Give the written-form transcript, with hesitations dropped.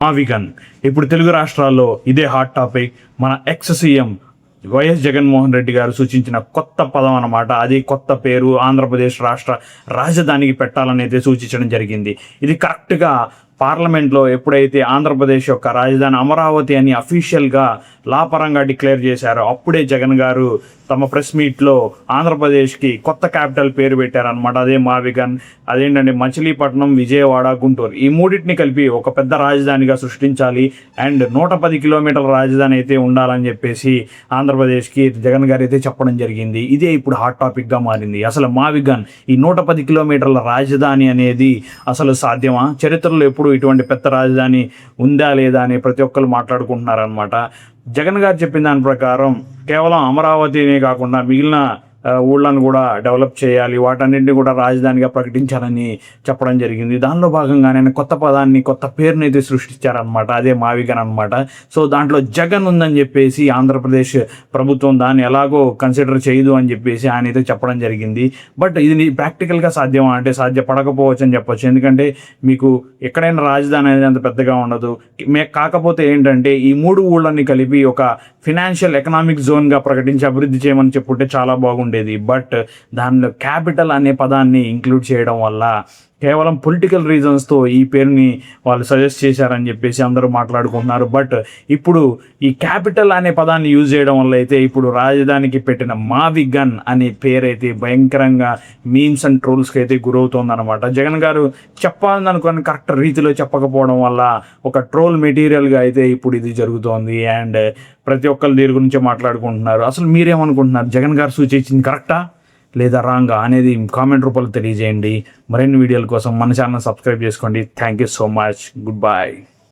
మావిగన్ ఇప్పుడు తెలుగు రాష్ట్రాల్లో ఇదే హాట్ టాపిక్. మన ex CM YS Jaganmohan Reddy గారు సూచించిన కొత్త పదం అన్నమాట. అది కొత్త పేరు ఆంధ్రప్రదేశ్ రాష్ట్ర రాజధానికి పెట్టాలని అయితే సూచించడం జరిగింది. ఇది కరెక్ట్గా పార్లమెంట్లో ఎప్పుడైతే ఆంధ్రప్రదేశ్ యొక్క రాజధాని అమరావతి అని అఫీషియల్గా లాపరంగా డిక్లేర్ చేశారో అప్పుడే జగన్ గారు తమ ప్రెస్ మీట్లో ఆంధ్రప్రదేశ్కి కొత్త క్యాపిటల్ పేరు పెట్టారనమాట. అదే మావిగన్. అదేంటంటే మచిలీపట్నం, విజయవాడ, గుంటూరు ఈ మూడింటిని కలిపి ఒక పెద్ద రాజధానిగా సృష్టించాలి అండ్ 110 కిలోమీటర్ల రాజధాని అయితే ఉండాలని చెప్పేసి ఆంధ్రప్రదేశ్కి జగన్ గారు అయితే చెప్పడం జరిగింది. ఇదే ఇప్పుడు హాట్ టాపిక్గా మారింది. అసలు మావిగన్ ఈ 110 కిలోమీటర్ల రాజధాని అనేది అసలు సాధ్యమా? చరిత్రలో ఎప్పుడు ఇటువంటి పెద్ద రాజధాని ఉందా లేదా అని ప్రతి ఒక్కరు మాట్లాడుకుంటున్నారనమాట. జగన్ గారు చెప్పిన దాని ప్రకారం కేవలం అమరావతినే కాకుండా మిగిలిన ఊళ్ళను కూడా డెవలప్ చేయాలి, వాటన్నింటినీ కూడా రాజధానిగా ప్రకటించాలని చెప్పడం జరిగింది. దానిలో భాగంగానే కొత్త పదాన్ని, కొత్త పేరుని అయితే సృష్టించారనమాట. అదే మావిగన్ అనమాట. సో దాంట్లో జగన్ ఉందని చెప్పేసి ఆంధ్రప్రదేశ్ ప్రభుత్వం దాన్ని ఎలాగో కన్సిడర్ చేయదు అని చెప్పేసి ఆయన అయితే చెప్పడం జరిగింది. బట్ ఇది ప్రాక్టికల్గా సాధ్యమా అంటే సాధ్యపడకపోవచ్చు అని చెప్పొచ్చు. ఎందుకంటే మీకు ఎక్కడైనా రాజధాని అనేది అంత పెద్దగా ఉండదు. కాకపోతే ఏంటంటే ఈ 3 ఊళ్ళని కలిపి ఒక ఫినాన్షియల్ ఎకనామిక్ జోన్గా ప్రకటించి అభివృద్ధి చేయమని చెప్పుంటే చాలా బాగుండేది. బట్ దానిలో క్యాపిటల్ అనే పదాన్ని ఇంక్లూడ్ చేయడం వల్ల కేవలం పొలిటికల్ రీజన్స్తో ఈ పేరుని వాళ్ళు సజెస్ట్ చేశారని చెప్పేసి అందరూ మాట్లాడుకుంటున్నారు. బట్ ఇప్పుడు ఈ క్యాపిటల్ అనే పదాన్ని యూజ్ చేయడం వల్ల అయితే ఇప్పుడు రాజధానికి పెట్టిన మావిగన్ అనే పేరు అయితే భయంకరంగా మీమ్స్ అండ్ ట్రోల్స్కి అయితే గురవుతోందనమాట. జగన్ గారు చెప్పాలని అనుకుని కరెక్ట్ రీతిలో చెప్పకపోవడం వల్ల ఒక ట్రోల్ మెటీరియల్గా అయితే ఇప్పుడు ఇది జరుగుతోంది. అండ్ ప్రతి ఒక్కరు దీని గురించి మాట్లాడుకుంటున్నారు. అసలు మీరేమనుకుంటున్నారు? జగన్ గారు సూచించింది కరెక్టా లేదా రాంగా అనేది కామెంట్ రూపంలో తెలియజేయండి. మరిన్ని వీడియోల కోసం మన ఛానల్ సబ్స్క్రైబ్ చేసుకోండి. Thank you so much. Good bye.